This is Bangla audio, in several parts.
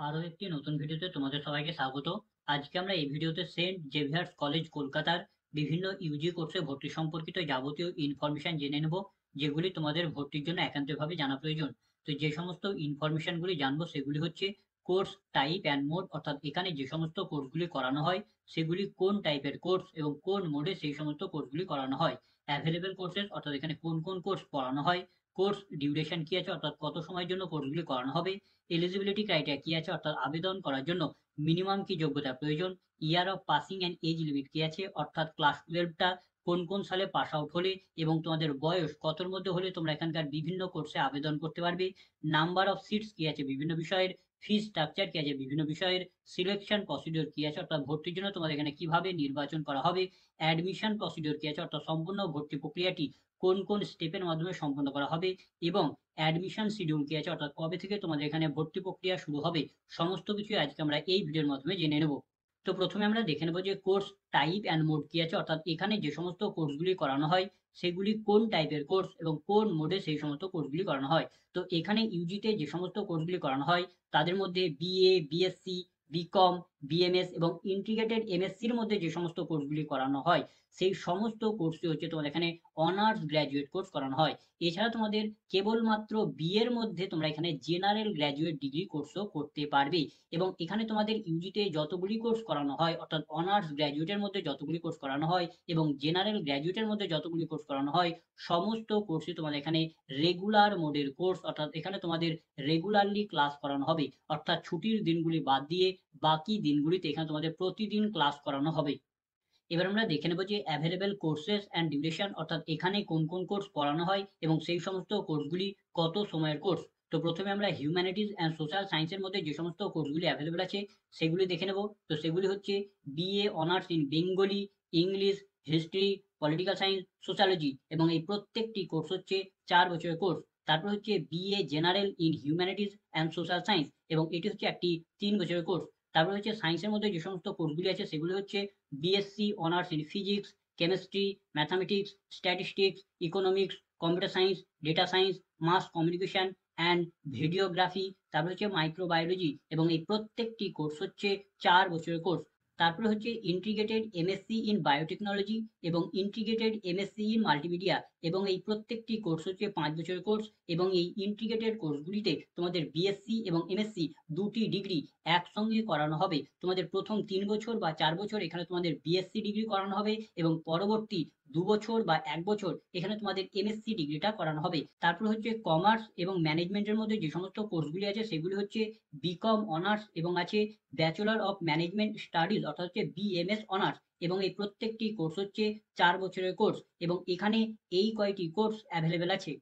আরো একটি নতুন ভিডিওতে তোমাদের সবাইকে স্বাগত। আজকে আমরা এই ভিডিওতে সেন্ট জেভিয়ার্স কলেজ কলকাতার বিভিন্ন ইউজি কোর্সে ভর্তি সম্পর্কিত যাবতীয় ইনফরমেশন জেনে নেব, যেগুলি তোমাদের ভর্তির জন্য একান্তভাবে জানা প্রয়োজন। তো যে সমস্ত ইনফরমেশনগুলি জানবো সেগুলি হচ্ছে কোর্স টাইপ অ্যান্ড মোড, অর্থাৎ এখানে যে সমস্ত কোর্সগুলি করানো হয় সেগুলি কোন টাইপের কোর্স এবং কোন মোডে সেই সমস্ত কোর্সগুলি করানো হয়। অ্যাভেলেবেল কোর্সেস, অর্থাৎ এখানে কোন কোন কোর্স পড়ানো হয়। কোর্স ডিউরেশন কি আছে, অর্থাৎ কত সময়ের জন্য কোর্সগুলি করানো হবে। এলিজিবিলিটি ক্রাইটেরিয়া কি আছে, অর্থাৎ আবেদন করার জন্য মিনিমাম কি যোগ্যতা প্রয়োজন। Year of passing and age limit কি আছে, অর্থাৎ ক্লাস 12টা কোন কোন সালে পাস আউট হলে এবং তোমাদের বয়স কতর মধ্যে হলে তোমরা এখানকার বিভিন্ন কোর্সে আবেদন করতে পারবে। নাম্বার অফ সিটস কি আছে বিভিন্ন বিষয়ের, ফি স্ট্রাকচার কি আছে বিভিন্ন বিষয়ের, সিলেকশন প্রসিডিওর কি আছে, অর্থাৎ ভর্তির জন্য তোমাদের এখানে কিভাবে নির্বাচন করা হবে, অ্যাডমিশন প্রসিডিওর কি আছে, অর্থাৎ সম্পূর্ণ ভর্তি প্রক্রিয়াটি কোন কোন স্টেপের মাধ্যমে সম্পন্ন করা হবে, এবং অ্যাডমিশন শিডিউল কি আছে, অর্থাৎ কবে থেকে তোমাদের এখানে ভর্তি প্রক্রিয়া শুরু হবে। সমস্ত কিছু আজকে আমরা এই ভিডিওর মাধ্যমে জেনে নেব। তো প্রথমে আমরা দেখে নেব যে কোর্স টাইপ অ্যান্ড মোড কি আছে, অর্থাৎ এখানে যে সমস্ত কোর্সগুলি করানো হয় সেগুলি কোন টাইপের কোর্স এবং কোন মোডে সেই সমস্ত কোর্সগুলি করানো হয়। তো এখানে ইউজিতে যে সমস্ত কোর্সগুলি করানো হয় তাদের মধ্যে বিএ, বিএসসি, বিকম, বিএমএস এবং ইন্টিগ্রেটেড এমএসসির মধ্যে যে সমস্ত কোর্সগুলি করানো হয় সেই সমস্ত কোর্সটি হচ্ছে তোমাদের এখানে অনার্স গ্র্যাজুয়েট কোর্স করানো হয়। এছাড়া তোমাদের কেবলমাত্র বিএর মধ্যে তোমরা এখানে জেনারেল গ্র্যাজুয়েট ডিগ্রি কোর্সও করতে পারবে। এবং এখানে তোমাদের ইউজিতে যতগুলি কোর্স করানো হয়, অর্থাৎ অনার্স গ্র্যাজুয়েটের মধ্যে যতগুলি কোর্স করানো হয় এবং জেনারেল গ্র্যাজুয়েটের মধ্যে যতগুলি কোর্স করানো হয়, সমস্ত কোর্সই তোমাদের এখানে রেগুলার মোডের কোর্স, অর্থাৎ এখানে তোমাদের রেগুলারলি ক্লাস করানো হবে। অর্থাৎ ছুটির দিনগুলি বাদ দিয়ে বাকি দিনগুলিতে এখানে তোমাদের প্রতিদিন ক্লাস করানো হবে। এবার আমরা দেখে নেব যে অ্যাভেলেবেল কোর্সেস অ্যান্ড ডিউরেশন, অর্থাৎ এখানে কোন কোন কোর্স পড়ানো হয় এবং সেই সমস্ত কোর্সগুলি কত সময়ের কোর্স। তো প্রথমে আমরা হিউম্যানিটিজ অ্যান্ড সোশ্যাল সায়েন্সের মধ্যে যে সমস্ত কোর্সগুলি অ্যাভেলেবেল আছে সেগুলি দেখে নেব। তো সেগুলি হচ্ছে BA honours in Bengali, English, history, political science, sociology, এবং এই প্রত্যেকটি কোর্স হচ্ছে 4 বছরের কোর্স। তারপর হচ্ছে BA general in humanities and social science, এবং এটি হচ্ছে একটি 3 বছরের কোর্স। তারপর হচ্ছে সায়েন্সের মধ্যে যে সমস্ত কোর্সগুলি আছে সেগুলি হচ্ছে BSc honours in physics, chemistry, mathematics, statistics, economics, computer science, data science, mass communication and videography, তারপর হচ্ছে মাইক্রোবায়োলজি, এবং এই প্রত্যেকটি কোর্স হচ্ছে 4 বছরের কোর্স। তারপরে হচ্ছে ইন্টিগ্রেটেড এমএসসি ইন বায়োটেকনোলজি এবং ইন্টিগ্রেটেড এমএসসি ইন মাল্টিমিডিয়া, এবং এই প্রত্যেকটি কোর্স হচ্ছে 5 বছরের কোর্স। এবং এই ইন্টিগ্রেটেড কোর্সগুলিতে তোমাদের বিএসসি এবং এমএসসি দুটি ডিগ্রি একসঙ্গে করানো হবে। তোমাদের প্রথম 3 বছর বা 4 বছর এখানে তোমাদের বিএসসি ডিগ্রি করানো হবে এবং পরবর্তী 2 বছর বা 1 বছর এখানে তোমাদের এমএসসি ডিগ্রিটা করানো হবে। তারপর হচ্ছে কমার্স এবং ম্যানেজমেন্টের মধ্যে যে সমস্ত কোর্সগুলি আছে সেগুলি হচ্ছে বিকম অনার্স এবং আছে ব্যাচেলর অফ ম্যানেজমেন্ট স্টাডিজ, অর্থাৎ হচ্ছে বিএমএস অনার্স, এবং এই প্রত্যেকটি কোর্স হচ্ছে 4 বছরের কোর্স। এবং এখানে এই কয়টি কোর্স অ্যাভেলেবেল আছে।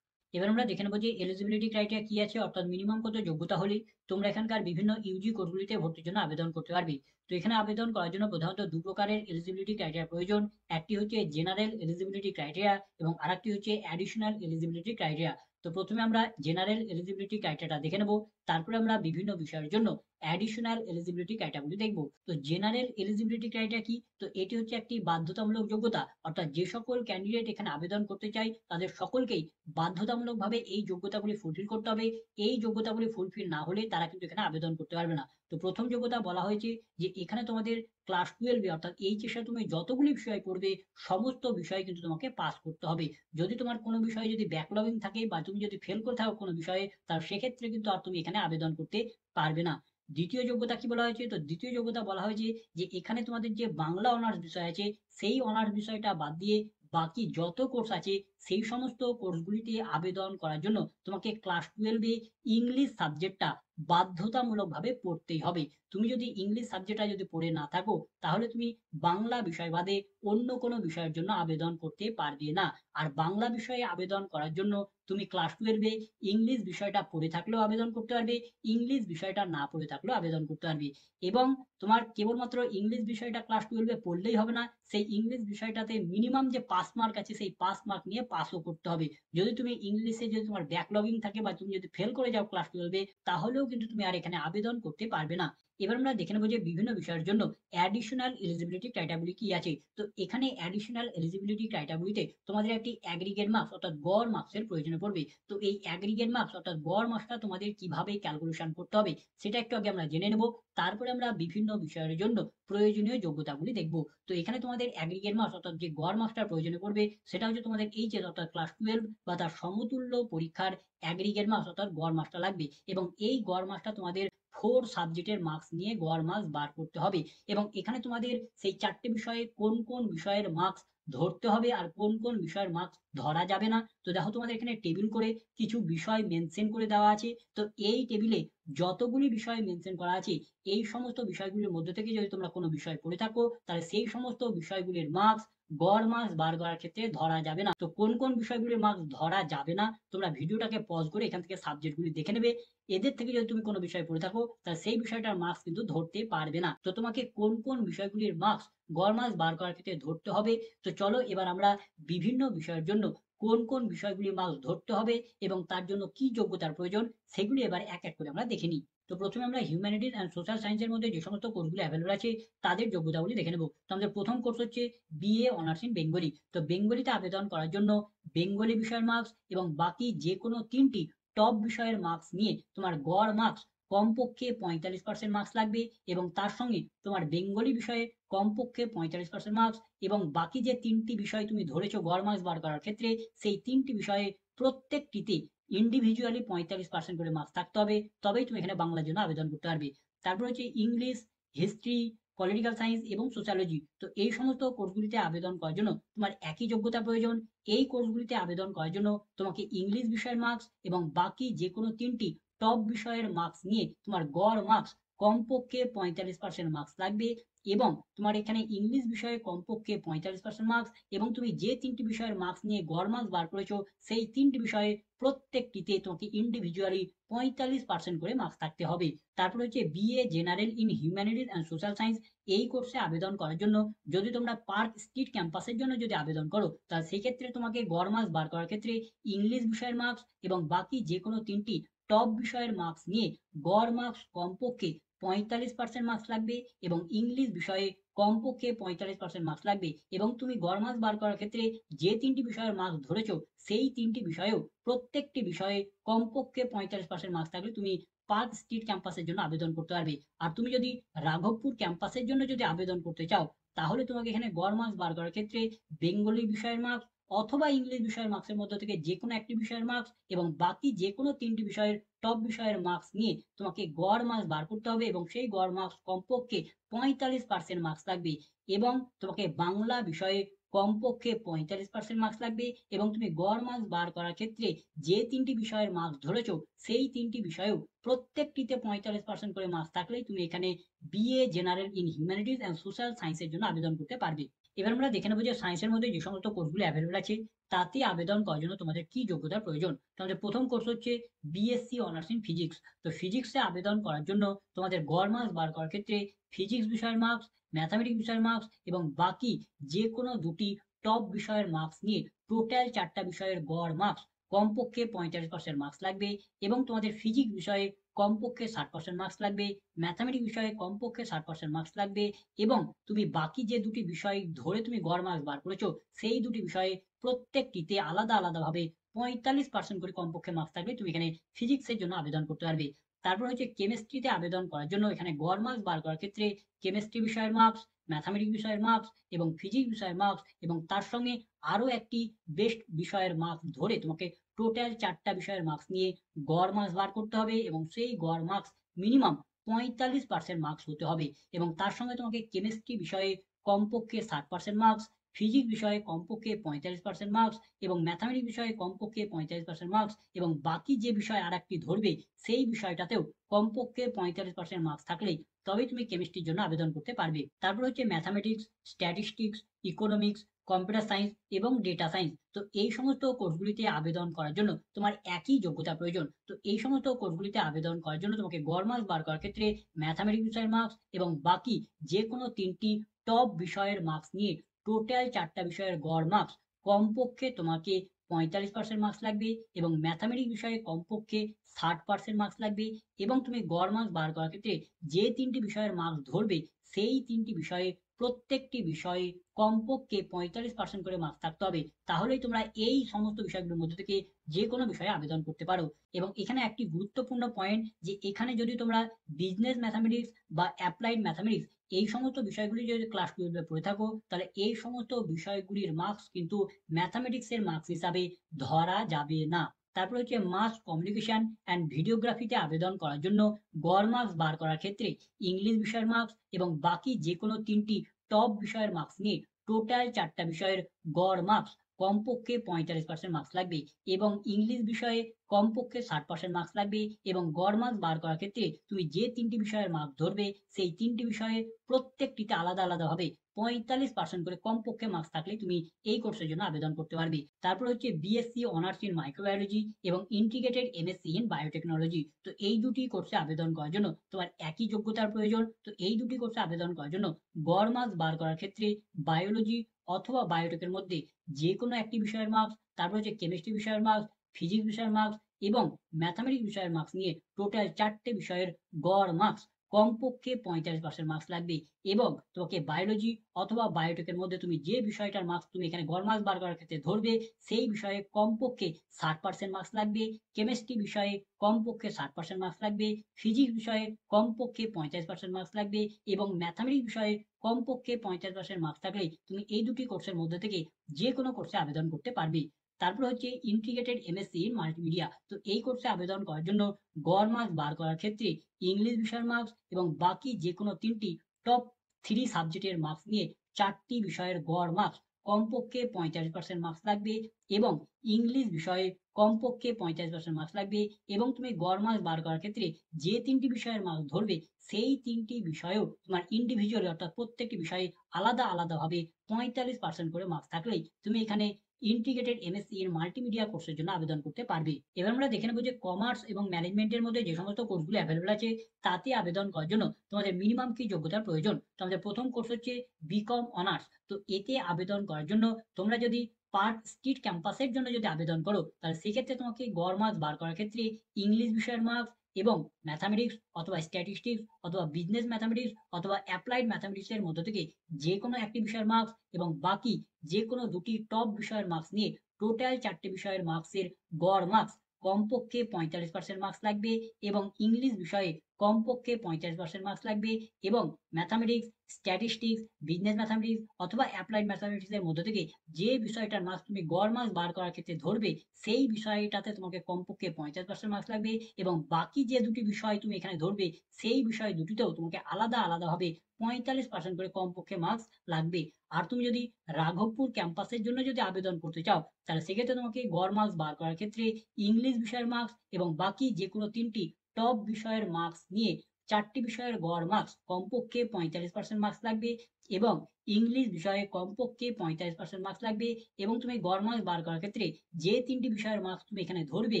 এবার আমরা দেখে নেবো যে এলিজিবিলিটি ক্রাইটেরিয়া কি আছে, অর্থাৎ মিনিমাম কত যোগ্যতা হলে তোমরা এখানকার বিভিন্ন ইউজি কোর্সগুলিতে ভর্তির জন্য আবেদন করতে পারবে। তো এখানে আবেদন করার জন্য প্রধানত 2 প্রকারের এলিজিবিলিটি ক্রাইটেরিয়া প্রয়োজন। একটি হচ্ছে জেনারেল এলিজিবিলিটি ক্রাইটেরিয়া এবং আরেকটি হচ্ছে অ্যাডিশনাল এলিজিবিলিটি ক্রাইটেরিয়া। তো প্রথমে আমরা জেনারেল এলিজিবিলিটি ক্রাইটেরিয়াটা দেখে নেব, তারপরে আমরা বিভিন্ন বিষয়ের জন্য অ্যাডিশনাল এলিজিবিলিটি ক্রাইটেরিয়াগুলি দেখব। তো জেনারেল এলিজিবিলিটি ক্রাইটেরিয়া কি, তো এটি হচ্ছে একটি বাধ্যতামূলক যোগ্যতা, অর্থাৎ যে সকল ক্যান্ডিডেট এখানে আবেদন করতে চায় তাদের সকলকেই বাধ্যতামূলকভাবে এই যোগ্যতাগুলি ফুলফিল করতে হবে। এই যোগ্যতাগুলি ফুলফিল না হলে তারা কিন্তু এখানে আবেদন করতে পারবে না। তো প্রথম যোগ্যতা বলা হয়েছে যে এখানে তোমাদের ক্লাস 12 অর্থাৎ এইচএসে তুমি যতগুলি বিষয় পড়বে সমস্ত বিষয় কিন্তু তোমাকে পাস করতে হবে। যদি তোমার কোনো বিষয়ে যদি ব্যাকলগিং থাকে বা তুমি যদি ফেল করে থাকো কোনো বিষয়ে, তার সেক্ষেত্রে কিন্তু আর তুমি এখানে আবেদন করতে পারবে না। দ্বিতীয় যোগ্যতা কি বলা হয়েছে, তো দ্বিতীয় যোগ্যতা বলা হয়েছে যে এখানে তোমাদের যে বাংলা অনার্স বিষয় আছে সেই অনার্স বিষয়টা বাদ দিয়ে বাকি যত কোর্স আছে সেই সমস্ত কোর্সগুলিতে আবেদন করার জন্য তোমাকে ক্লাস 12-এ ইংলিশ সাবজেক্টটা বাধ্যতামূলকভাবে পড়তেই হবে। তুমি যদি ইংলিশ সাবজেক্টটা যদি পড়ে না থাকো তাহলে তুমি বাংলা বিষয় বাদে অন্য কোনো বিষয়ের জন্য আবেদন করতে পারবে না। আর বাংলা বিষয়ে আবেদন করার জন্য তুমি ক্লাস 12-এ ইংলিশ বিষয়টা পড়ে থাকলেও আবেদন করতে পারবে, ইংলিশ বিষয়টা না পড়ে থাকলেও আবেদন করতে পারবে। এবং তোমার কেবলমাত্র ইংলিশ বিষয়টা ক্লাস 12-এ পড়লেই হবে না, সেই ইংলিশ বিষয়টাতে মিনিমাম যে পাস মার্ক আছে সেই পাস মার্ক নিয়ে পাসও করতে হবে। যদি তুমি ইংলিশে যদি তোমার ব্যাকলগিং থাকে বা তুমি যদি ফেল করে যাও ক্লাস 12-এ তাহলেও কিন্তু তুমি আর এখানে আবেদন করতে পারবে না। এবার আমরা দেখে নেবো যে বিভিন্ন বিষয়ের জন্য অ্যাডিশনাল এলিজিবিলিটি ক্রাইটেরিয়াগুলি কি আছে। তো এখানে অ্যাডিশনাল এলিজিবিলিটি ক্রাইটেরিয়াগুলিতে তোমাদের একটি অ্যাগ্রিগেট মার্কস অর্থাৎ গড় মার্কসের প্রয়োজন পড়বে। তো এই অ্যাগ্রিগেট মার্কস অর্থাৎ গড় মার্কসটা তোমাদের কিভাবে ক্যালকুলেশন করতে হবে সেটা একটু আগে আমরা জেনে নেব। তারপরে আমরা বিভিন্ন বিষয়ের জন্য প্রয়োজনীয় যোগ্যতাগুলি দেখব। তো এখানে তোমাদের অ্যাগ্রিগেট মার্কস অর্থাৎ যে গড় মার্কসটা প্রয়োজনে পড়বে সেটা হচ্ছে তোমাদের এইচএস অর্থাৎ ক্লাস 12 বা তার সমতুল্য পরীক্ষার অ্যাগ্রিগেট মার্কস অর্থাৎ গড় মার্কসটা লাগবে, এবং এই গড় মার্কসটা তোমাদের 4 সাবজেক্টের মার্কস নিয়ে গড় মার্কস বার করতে হবে। এবং এখানে তোমাদের সেই 4টে বিষয়ে কোন কোন বিষয়ের মার্কস ধরতে হবে আর কোন কোন বিষয়ের মার্কস ধরা যাবে না। তো দেখো তোমাদের এখানে টেবিল করে কিছু বিষয় মেনশন করে দেওয়া আছে। তো এই টেবিলে যতগুলি বিষয় মেনশন করা আছে এই সমস্ত বিষয়গুলির মধ্যে থেকে যদি তোমরা কোনো বিষয় পড়ে থাকো তাহলে সেই সমস্ত বিষয়গুলির মার্কস গড় মার্কস বার করার ক্ষেত্রে ধরা যাবে না। তো কোন কোন বিষয়গুলির মার্কস ধরা যাবে না তোমরা ভিডিওটাকে পজ করে এখান থেকে সাবজেক্টগুলি দেখে নেবে। এদের থেকে যদি তুমি কোনো বিষয় পড়ে থাকো তাহলে সেই বিষয়টার মার্কস কিন্তু ধরতে পারবে না। তো তোমাকে কোন কোন বিষয়গুলির মার্কস গড় মার্কস বার করার ক্ষেত্রে ধরতে হবে। তো চলো এবার আমরা বিভিন্ন বিষয়ের জন্য কোন কোন বিষয়গুলির মার্কস ধরতে হবে এবং তার জন্য কি যোগ্যতার প্রয়োজন সেগুলি এবার এক এক করে আমরা দেখে নিই। তো প্রথমে আমরা হিউম্যানিটিজ অ্যান্ড সোশ্যাল সায়েন্সের মধ্যে যে সমস্ত কোর্সগুলি অ্যাভেলেবল আছে তাদের যোগ্যতাগুলি দেখে নেব। তো আমাদের প্রথম কোর্স হচ্ছে বিএ অনার্স ইন বেঙ্গলি। তো বেঙ্গলিতে আবেদন করার জন্য বেঙ্গলি বিষয়ের মার্কস এবং বাকি যে কোনো 3টি টপ বিষয়ের মার্কস নিয়ে তোমার গড় মার্কস কমপক্ষে 45% মার্কস লাগবে, এবং তার সঙ্গে তোমার বেঙ্গলি বিষয়ে কমপক্ষে 45% মার্কস, এবং বাকি যে 3টি বিষয় তুমি ধরেছো গড় মার্কস বার করার ক্ষেত্রে সেই 3টি বিষয়ে প্রত্যেকটিতে ইন্ডিভিজুয়ালি 45% করে মার্কস থাকতে হবে, তবেই তুমি এখানে বাংলার জন্য আবেদন করতে পারবে। তারপর হচ্ছে ইংলিশ, হিস্ট্রি, পলিটিক্যাল সায়েন্স এবং সোশ্যালজি। তো এই সমস্ত কোর্সগুলিতে আবেদন করার জন্য তোমার একই যোগ্যতা প্রয়োজন। এই কোর্সগুলিতে আবেদন করার জন্য তোমাকে ইংলিশ বিষয়ের মার্কস এবং বাকি যে কোনো 3টি টপ বিষয়ের মার্কস নিয়ে তোমার গড় মার্কস কমপক্ষে 45% মার্কস লাগবে, এবং তোমার এখানে ইংলিশ বিষয়ে কমপক্ষে 45% মার্কস, এবং তুমি যে 3টি বিষয়ের মার্কস নিয়ে গড় মার্কস বার করেছো সেই 3টি বিষয়ে প্রত্যেকটিতে তোমাকে ইন্ডিভিজুয়ালি 45% করে মার্কস থাকতে হবে। তারপর হচ্ছে BA general in humanities and social science. এই কোর্সে আবেদন করার জন্য যদি তোমরা পার্ক স্ট্রিট ক্যাম্পাসের জন্য যদি আবেদন করো তাহলে সেই ক্ষেত্রে তোমাকে গড় মার্কস বার করার ক্ষেত্রে ইংলিশ বিষয়ের মার্কস এবং বাকি যে কোনো 3টি টপ বিষয়ের মার্কস নিয়ে গড় মার্কস কমপক্ষে 45% মার্কস লাগবে, এবং ইংলিশ বিষয়ে কমপক্ষে 45% মার্কস লাগবে। এবং তুমি গড় মার্কস বার করার ক্ষেত্রে যে 3টি বিষয়ের মার্কস ধরেছো সেই 3টি বিষয়েও প্রত্যেকটি বিষয়ে কমপক্ষে 45% মার্কস থাকলে তুমি পার্ক স্ট্রিট ক্যাম্পাসের জন্য আবেদন করতে পারবে। আর তুমি যদি রাঘবপুর ক্যাম্পাসের জন্য যদি আবেদন করতে চাও তাহলে তোমাকে এখানে গড় মার্কস বার করার ক্ষেত্রে বেঙ্গলি বিষয়ের মার্কস অথবা ইংলিশ বিষয়ের মার্কসের মধ্যে থেকে যে কোনো একটি বিষয়ের মার্কস এবং বাকি যে কোনো 3টি বিষয়ের টপ বিষয়ের মার্কস নিয়ে তোমাকে গড় মার্কস বার করতে হবে, এবং সেই গড় মার্কস কমপক্ষে 45% মার্কস লাগবে। এবং তোমাকে বাংলা বিষয়ে কমপক্ষে 45% মার্কস লাগবে, এবং তুমি গড় মার্কস বার করার ক্ষেত্রে যে 3টি বিষয়ের মার্কস ধরেছো সেই 3টি বিষয়েও প্রত্যেকটিতে 45% করে মার্কস থাকলেই তুমি এখানে BA general in humanities and social সায়েন্সের জন্য আবেদন করতে পারবে। এবার আমরা দেখে নেবো যে সায়েন্সের মধ্যে যে সমস্ত কোর্সগুলো অ্যাভেলেবল আছে তাতে আবেদন করার জন্য তোমাদের কি যোগ্যতার প্রয়োজন। তোমাদের প্রথম কোর্স হচ্ছে বিএসসি অনার্স ইন ফিজিক্স। তো ফিজিক্সে আবেদন করার জন্য তোমাদের গড় মার্কস বার করার ক্ষেত্রে ফিজিক্স বিষয়ের মার্কস, ম্যাথামেটিক্স বিষয়ের মার্কস এবং বাকি যে কোনো দুটি টপ বিষয়ের মার্কস নিয়ে টোটাল 4টা বিষয়ের গড় মার্কস কমপক্ষে 45% মার্কস লাগবে, এবং তোমাদের ফিজিক্স বিষয়ে কমপক্ষে 60% মার্কস লাগবে, ম্যাথামেটিক্স বিষয়ে কমপক্ষে 60% মার্কস লাগবে, এবং তুমি বাকি যে দুটি বিষয় ধরে তুমি গড় মার্কস বার করেছো সেই দুটি বিষয়ে প্রত্যেকটিতে আলাদা আলাদাভাবে 45% করে কমপক্ষে মার্কস থাকলে তুমি এখানে ফিজিক্সের জন্য আবেদন করতে পারবে। তারপর হচ্ছে কেমিস্ট্রিতে আবেদন করার জন্য এখানে গড় মার্কস বার করার ক্ষেত্রে কেমিস্ট্রি বিষয়ের মার্কস, ম্যাথামেটিক্স বিষয়ের মার্কস এবং ফিজিক্স বিষয়ের মার্কস এবং তার সঙ্গে আরো একটি বেস্ট বিষয়ের মার্কস ধরে তোমাকে টোটাল 4টা বিষয়ের মার্কস নিয়ে গড় মার্কস বার করতে হবে, এবং সেই গড় মার্কস মিনিমাম 45% মার্কস হতে হবে, এবং তার সঙ্গে তোমাকে কেমিস্ট্রি বিষয়ে কমপক্ষে 60% মার্কস, ফিজিক্স বিষয়ে কমপক্ষে 45% মার্কস এবং ম্যাথামেটিক্স বিষয়ে কমপক্ষে 45% মার্কস, এবং বাকি যে বিষয় আর একটি ধরবে সেই বিষয়টাতেও কমপক্ষে 45% মার্কস থাকলেই তবেই তুমি কেমিস্ট্রির জন্য আবেদন করতে পারবে। তারপর হচ্ছে mathematics, statistics, economics, computer science এবং ডেটা সায়েন্স। তো এই সমস্ত কোর্সগুলিতে আবেদন করার জন্য তোমার একই যোগ্যতা প্রয়োজন। তো এই সমস্ত কোর্সগুলিতে আবেদন করার জন্য তোমাকে গড় মার্কস বার করার ক্ষেত্রে ম্যাথামেটিক্স বিষয়ের মার্কস এবং বাকি যে কোনো 3টি টপ বিষয়ের মার্কস নিয়ে টোটাল 4টা বিষয়ের গড় মার্কস কমপক্ষে তোমাকে 45% মার্কস লাগবে এবং ম্যাথামেটিক্স বিষয়ে কমপক্ষে 60% মার্কস লাগবে এবং তুমি গড় মার্কস বার করার ক্ষেত্রে যে 3টি বিষয়ের মার্কস ধরবে সেই 3টি বিষয়ে প্রত্যেকটি বিষয়ে কমপক্ষে 45% করে মার্কস থাকতে হবে। তাহলেই তোমরা এই সমস্ত বিষয়গুলোর মধ্যে থেকে যে কোনো বিষয়ে আবেদন করতে পারো। এবং এখানে একটি গুরুত্বপূর্ণ পয়েন্ট যে এখানে যদি তোমরা বিজনেস ম্যাথামেটিক্স বা অ্যাপ্লাইড ম্যাথামেটিক্স এই সমস্ত বিষয়গুলি যদি ক্লাস 12 এ পড়ে থাকো তাহলে এই সমস্ত বিষয়গুলির মার্কস কিন্তু ম্যাথামেটিক্সের মার্কস হিসাবে ধরা যাবে না। তারপর হচ্ছে মাস কমিউনিকেশন অ্যান্ড ভিডিওগ্রাফিতে আবেদন করার জন্য গড় মার্কস বার করার ক্ষেত্রে ইংলিশ বিষয়ের মার্কস এবং বাকি যে কোনো 3টি টপ বিষয়ের মার্কস নিয়ে টোটাল 4টা বিষয়ের গড় মার্কস কমপক্ষে 45% মার্কস লাগবে এবং ইংলিশ বিষয়ে কমপক্ষে 60% মার্কস লাগবে এবং গড় মার্কস বার করার ক্ষেত্রে তুমি যে 3টি বিষয়ের মার্কস ধরবে সেই 3টি বিষয়ে প্রত্যেকটিতে আলাদা আলাদা হবে 45% করে কমপক্ষে মার্কস থাকলে তুমি এই কোর্সের জন্য আবেদন করতে পারবে। তারপর হচ্ছে বিএসসি অনার্স ইন মাইক্রোবায়োলজি এবং ইন্টিগ্রেটেড এমএসসি ইন বায়োটেকনোলজি। তো এই দুটি কোর্সে আবেদন করার জন্য তোমার একই যোগ্যতার প্রয়োজন। তো এই দুটি কোর্সে আবেদন করার জন্য গড় মার্কস বার করার ক্ষেত্রে বায়োলজি অথবা বায়োটেকের মধ্যে যে কোনো একটি বিষয়ের মার্কস, তারপর হচ্ছে কেমিস্ট্রি বিষয়ের মার্কস, ফিজিক্স বিষয়ের মার্কস এবং ম্যাথামেটিক্স বিষয়ের মার্কস নিয়ে টোটাল 4টে বিষয়ের গড় মার্কস কমপক্ষে 45% মার্কস লাগবে এবং তোমাকে বায়োলজি অথবা বায়োটেকের মধ্যে তুমি যে বিষয়টার মার্কস তুমি এখানে গড় মার্কস বার করার ক্ষেত্রে ধরবে সেই বিষয়ে কমপক্ষে 60% মার্কস লাগবে, কেমিস্ট্রি বিষয়ে কমপক্ষে 60% মার্কস লাগবে, ফিজিক্স বিষয়ে কমপক্ষে 45% মার্কস লাগবে এবং ম্যাথামেটিক্স বিষয়ে কমপক্ষে 50% মার্কস থাকলে তুমি এই দুটি কোর্সের মধ্যে থেকে যে কোনো কোর্সে আবেদন করতে পারবে। তারপর হচ্ছে ইন্টিগ্রেটেড এমএসসি ইন মাল্টিমিডিয়া। তো এই কোর্সে আবেদন করার জন্য গড় মার্কস বার করার ক্ষেত্রে ইংলিশ বিষয়ের মার্কস এবং বাকি যে কোনো 3টি টপ 3 সাবজেক্টের মার্কস নিয়ে 4টি বিষয়ের গড় মার্কস কমপক্ষে 45% মার্কস লাগবে এবং ইংলিশ বিষয়ে কমপক্ষে 45% মার্কস লাগবে এবং তুমি গড় মার্কস বার করার ক্ষেত্রে যে 3টি বিষয়ের মার্কস ধরবে সেই 3টি বিষয়েও তোমার ইন্ডিভিজুয়ালি অর্থাৎ প্রত্যেকটি বিষয়ে আলাদা আলাদাভাবে 45% করে মার্কস থাকলেই তুমি এখানে ইন্টিগ্রেটেড এমএসসি এর মাল্টিমিডিয়া কোর্সের জন্য আবেদন করতে পারবে। এবার আমরা দেখে নেব যে কমার্স এবং ম্যানেজমেন্টের মধ্যে যে সমস্ত কোর্সগুলো অ্যাভেলেবল আছে তাতে আবেদন করার জন্য তোমাদের মিনিমাম কি যোগ্যতার প্রয়োজন। তো আমাদের প্রথম কোর্স হচ্ছে বিকম অনার্স। তো এতে আবেদন করার জন্য তোমরা যদি পার্ক স্ট্রিট ক্যাম্পাসের জন্য যদি আবেদন করো তাহলে সেক্ষেত্রে তোমাকে গড় মার্কস বার করার ক্ষেত্রে ইংলিশ বিষয়ের মার্কস এবং ম্যাথামেটিক্স অথবা স্ট্যাটিস্টিক্স অথবা বিজনেস ম্যাথামেটিক্স অথবা অ্যাপ্লাইড ম্যাথামেটিক্স এর মধ্য থেকে যে কোনো একটি বিষয়ের মার্কস এবং বাকি যে কোনো দুটি টপ বিষয়ের মার্কস নিয়ে টোটাল 4টে বিষয়ের মার্কসের গড় মার্কস কমপক্ষে 45% মার্কস লাগবে এবং ইংলিশ বিষয়ে কমপক্ষে 45% মার্কস লাগবে এবং ম্যাথামেটিক্স, স্ট্যাটিস্টিক্স, বিজনেস ম্যাথামেটিক্স অথবা অ্যাপ্লাইড ম্যাথামেটিক্স এর মধ্য থেকে যে বিষয়টার মার্কস তুমি গড় মার্কস বার করার ক্ষেত্রে ধরবে সেই বিষয়টাতে তোমাকে কমপক্ষে 50% মার্কস লাগবে এবং বাকি যে দুটি বিষয় তুমি এখানে ধরবে সেই বিষয় দুটিতেও তোমাকে আলাদা আলাদাভাবে 45% করে কমপক্ষে মার্কস লাগবে। আর তুমি যদি রাঘবপুর ক্যাম্পাসের জন্য যদি আবেদন করতে চাও তাহলে সেক্ষেত্রে তোমাকে গড় মার্কস বার করার ক্ষেত্রে ইংলিশ বিষয়ের মার্কস এবং বাকি যে কোনো 3টি টপ বিষয়ের মার্কস নিয়ে 4টি বিষয়ের গড় মার্কস কমপক্ষে 45% মার্কস লাগবে এবং ইংলিশ বিষয়ে কমপক্ষে 45% মার্কস লাগবে এবং তুমি গড় মার্কস বার করার ক্ষেত্রে যে 3টি বিষয়ের মার্কস তুমি এখানে ধরবে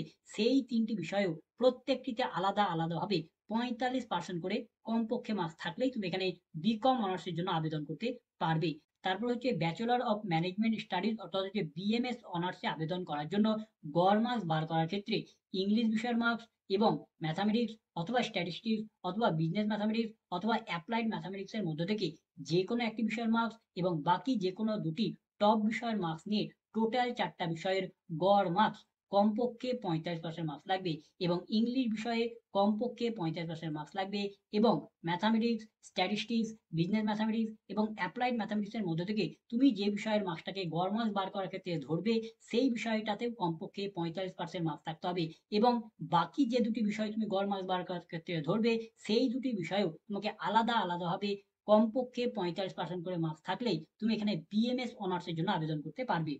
সেই 3টি বিষয়েও প্রত্যেকটিতে আলাদা আলাদাভাবে 45% করে কমপক্ষে মার্কস থাকলেই তুমি এখানে বিকম অনার্সের জন্য আবেদন করতে পারবে। তারপর হচ্ছে ব্যাচেলর অফ ম্যানেজমেন্ট স্টাডিজ অর্থাৎ হচ্ছে বিএমএস অনার্সে আবেদন করার জন্য গড় মার্কস বার করার ক্ষেত্রে ইংলিশ বিষয়ের মার্কস এবং ম্যাথামেটিক্স অথবা স্ট্যাটিস্টিক্স অথবা বিজনেস ম্যাথামেটিক্স অথবা অ্যাপ্লাইড ম্যাথামেটিক্স এর মধ্য থেকে যে কোনো একটি বিষয়ের মার্কস এবং বাকি যে কোনো দুটি টপ বিষয়ের মার্কস নিয়ে টোটাল 4টা বিষয়ের গড় মার্কস কমপক্ষে 45% মার্কস লাগবে এবং ইংলিশ বিষয়ে কমপক্ষে 45% মার্কস লাগবে এবং ম্যাথামেটিক্স, স্ট্যাটিস্টিক্স, বিজনেস ম্যাথামেটিক্স এবং অ্যাপ্লাইড ম্যাথামেটিক্স এর মধ্যে থেকে তুমি যে বিষয়ের মার্কসটাকে গড় মার্কস বার করার ক্ষেত্রে ধরবে সেই বিষয়টাতেও কমপক্ষে 45% মার্কস থাকতে হবে এবং বাকি যে দুটি বিষয় তুমি গড় মার্কস বার করার ক্ষেত্রে ধরবে সেই দুটি বিষয়েও তোমাকে আলাদা আলাদাভাবে কমপক্ষে 45% করে মার্কস থাকলেই তুমি এখানে বিএমএস অনার্সের জন্য আবেদন করতে পারবে।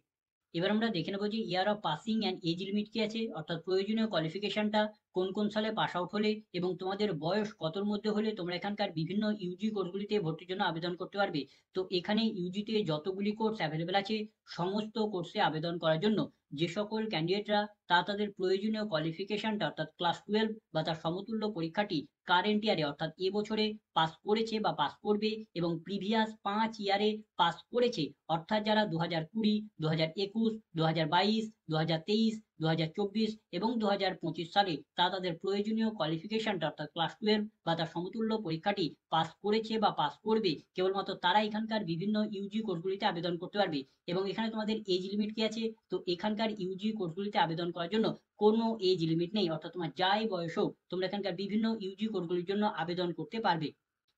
এবার আমরা দেখে নেবো যে year of passing and age limit কি আছে অর্থাৎ প্রয়োজনীয় কোয়ালিফিকেশনটা কোন কোন সালে পাস আউট হলে এবং তোমাদের বয়স কতর মধ্যে হলে তোমরা এখানকার বিভিন্ন ইউজি কোর্সগুলিতে ভর্তির জন্য আবেদন করতে পারবে। তো এখানে ইউজিতে যতগুলি কোর্স অ্যাভেলেবেল আছে সমস্ত কোর্সে আবেদন করার জন্য যে সকল ক্যান্ডিডেটরা তাদের প্রয়োজনীয় কোয়ালিফিকেশনটা অর্থাৎ ক্লাস 12 বা তার সমতুল্য পরীক্ষাটি কারেন্ট ইয়ারে অর্থাৎ এবছরে পাস করেছে বা পাস করবে এবং প্রিভিয়াস 5 ইয়ারে পাস করেছে অর্থাৎ যারা 2020, 2021, 2022, 2023, 2024 এবং 2025 সালে তারা তাদের প্রয়োজনীয় কোয়ালিফিকেশনটা অর্থাৎ ক্লাস 12 বা তার সমতুল্য পরীক্ষাটি পাস করেছে বা পাস করবে, কেবলমাত্র তারা এখানকার বিভিন্ন ইউজি কোর্সগুলিতে আবেদন করতে পারবে। এবং এখানে তোমাদের এজ লিমিট কি আছে, তো এখানকার ইউজি কোর্সগুলিতে আবেদন করার জন্য কোনো এজ লিমিট নেই, অর্থাৎ তোমার যাই বয়স হোক তোমরা এখানকার বিভিন্ন ইউজি কোর্সগুলির জন্য আবেদন করতে পারবে।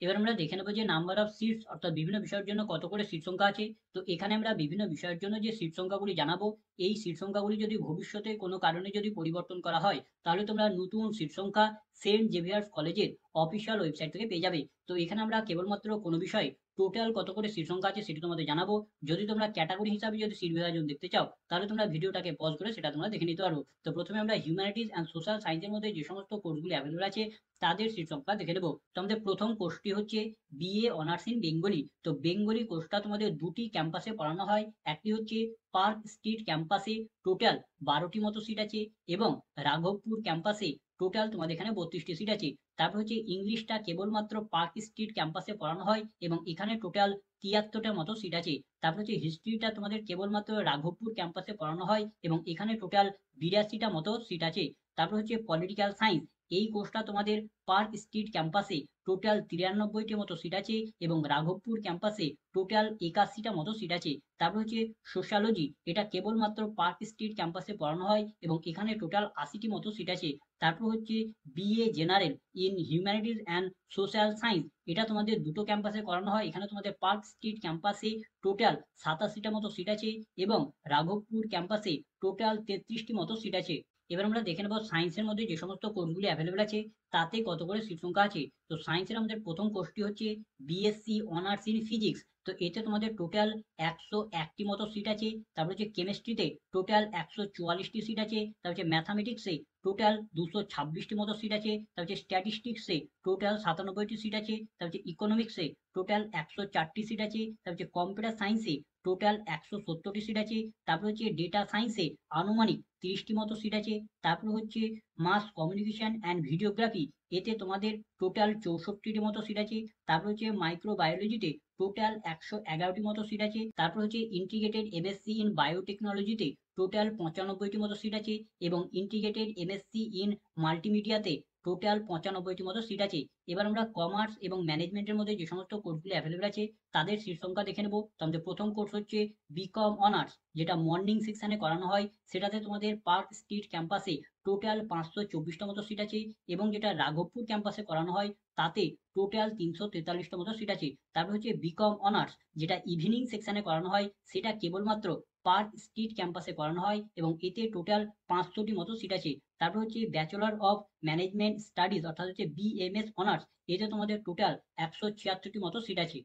এবার আমরা দেখে নেবো যে নাম্বার অফ সিটস অর্থাৎ বিভিন্ন বিষয়ের জন্য কত করে সিট সংখ্যা আছে। তো এখানে আমরা বিভিন্ন বিষয়ের জন্য যে সিট সংখ্যাগুলি জানাবো, এই সিট সংখ্যাগুলি যদি ভবিষ্যতে কোনো কারণে যদি পরিবর্তন করা হয়, তাহলে তোমরা নতুন সিট সংখ্যা সেন্ট জেভিয়ার্স কলেজের অফিসিয়াল ওয়েবসাইট থেকে পেয়ে যাবে। তো এখানে আমরা কেবলমাত্র কোনো বিষয়ে টোটাল কত করে সিট সংখ্যা আছে সেটি তোমাদের জানাবো। যদি তোমরা ক্যাটাগরি হিসাবে যদি সিট বিভাজন দেখতে চাও, তাহলে তোমরা ভিডিওটাকে পজ করে সেটা তোমরা দেখে নিতে পারো। তো প্রথমে আমরা হিউম্যানিটিজ অ্যান্ড সোশ্যাল সায়েন্সের মধ্যে যে সমস্ত কোর্সগুলি অ্যাভেলেবল আছে তাদের সিট সংখ্যা দেখে নেবো। তো আমাদের প্রথম কোর্সটি হচ্ছে বিএ অনার্স ইন বেঙ্গলি। তো বেঙ্গলি কোর্সটা তোমাদের দুটি ক্যাম্পাসে পড়ানো হয়। একটি হচ্ছে পার্ক স্ট্রিট ক্যাম্পাসে, টোটাল 12টি মতো সিট আছে, এবং রাঘবপুর ক্যাম্পাসে টোটাল তোমাদের এখানে 32টি সিট আছে। তারপর হচ্ছে ইংলিশটা কেবলমাত্র পার্ক স্ট্রিট ক্যাম্পাসে পড়ানো হয় এবং এখানে টোটাল 73টার মতো সিট আছে। তারপর হচ্ছে হিস্ট্রিটা তোমাদের কেবলমাত্র রাঘবপুর ক্যাম্পাসে পড়ানো হয় এবং এখানে টোটাল 82টা মতো সিট আছে। তারপর হচ্ছে পলিটিক্যাল সায়েন্স, এই কোর্সটা তোমাদের পার্ক স্ট্রিট ক্যাম্পাসে টোটাল 93টি মতো সিট আছে এবং রাঘবপুর ক্যাম্পাসে টোটাল 81টা মতো সিট আছে। তারপর হচ্ছে সোশ্যালজি, এটা কেবলমাত্র পার্ক স্ট্রিট ক্যাম্পাসে পড়ানো হয় এবং এখানে টোটাল 80টি মতো সিট আছে। তারপর হচ্ছে BA general in humanities and social science, এটা তোমাদের দুটো ক্যাম্পাসে করানো হয়। এখানে তোমাদের পার্ক স্ট্রিট ক্যাম্পাসে টোটাল 87টা মতো সিট আছে এবং রাঘবপুর ক্যাম্পাসে টোটাল 33টি মতো সিট আছে। এবার আমরা দেখে নেব সায়েন্সের মধ্যে যে সমস্ত কোর্সগুলি অ্যাভেলেবল আছে তাতে কত করে সিট সংখ্যা আছে। তো সায়েন্সের আমাদের প্রথম কোর্সটি হচ্ছে বিএসসি অনার্স ইন ফিজিক্স। তো এতে তোমাদের টোটাল 101টি মতো সিট আছে। তারপর হচ্ছে কেমিস্ট্রিতে টোটাল 144টি সিট আছে। তারপর হচ্ছে ম্যাথামেটিক্সে টোটাল 226টি মতো সিট আছে। তারপর হচ্ছে স্ট্যাটিস্টিক্সে টোটাল 97টি সিট আছে। তারপর হচ্ছে ইকোনমিক্সে টোটাল 104টি সিট আছে। তারপর হচ্ছে কম্পিউটার সায়েন্সে টোটাল 170টি সিট আছে। তারপর হচ্ছে ডেটা সায়েন্সে আনুমানিক 30টি মতো সিট আছে। তারপর হচ্ছে মাস কমিউনিকেশন অ্যান্ড ভিডিওগ্রাফি, এতে তোমাদের টোটাল 64টি মতো সিট আছে। তারপর হচ্ছে মাইক্রোবায়োলজিতে টোটাল 111টি মতো সিট আছে। তারপর হচ্ছে ইন্টিগ্রেটেড এমএসসি ইন বায়োটেকনোলজিতে টোটাল 95টি মতো সিট আছে এবং ইন্টিগ্রেটেড এমএসসি ইন মাল্টিমিডিয়াতে টোটাল 95টি মতো সিট আছে। এবার আমরা কমার্স এবং ম্যানেজমেন্টের মধ্যে যে সমস্ত কোর্সগুলি অ্যাভেলেবল আছে তাদের সিট সংখ্যা দেখে নেব। তো আমাদের প্রথম কোর্স হচ্ছে বিকম অনার্স, যেটা মর্নিং সেকশনে করানো হয়। সেটাতে তোমাদের পার্ক স্ট্রিট ক্যাম্পাসে টোটাল 524টা মতো সিট আছে এবং যেটা রাঘবপুর ক্যাম্পাসে করানো হয় তাতে টোটাল 343টা মতো সিট আছে। তারপর হচ্ছে বিকম অনার্স, যেটা ইভিনিং সেকশনে করানো হয়, সেটা কেবলমাত্র পার্ক স্ট্রিট ক্যাম্পাসে করানো হয় এবং এতে টোটাল 500টি মতো সিট আছে। তারপর হচ্ছে ব্যাচেলর অফ ম্যানেজমেন্ট স্টাডিজ অর্থাৎ হচ্ছে বিএমএস অনার্স, এতে তোমাদের টোটাল 176টি মতো সিট আছে।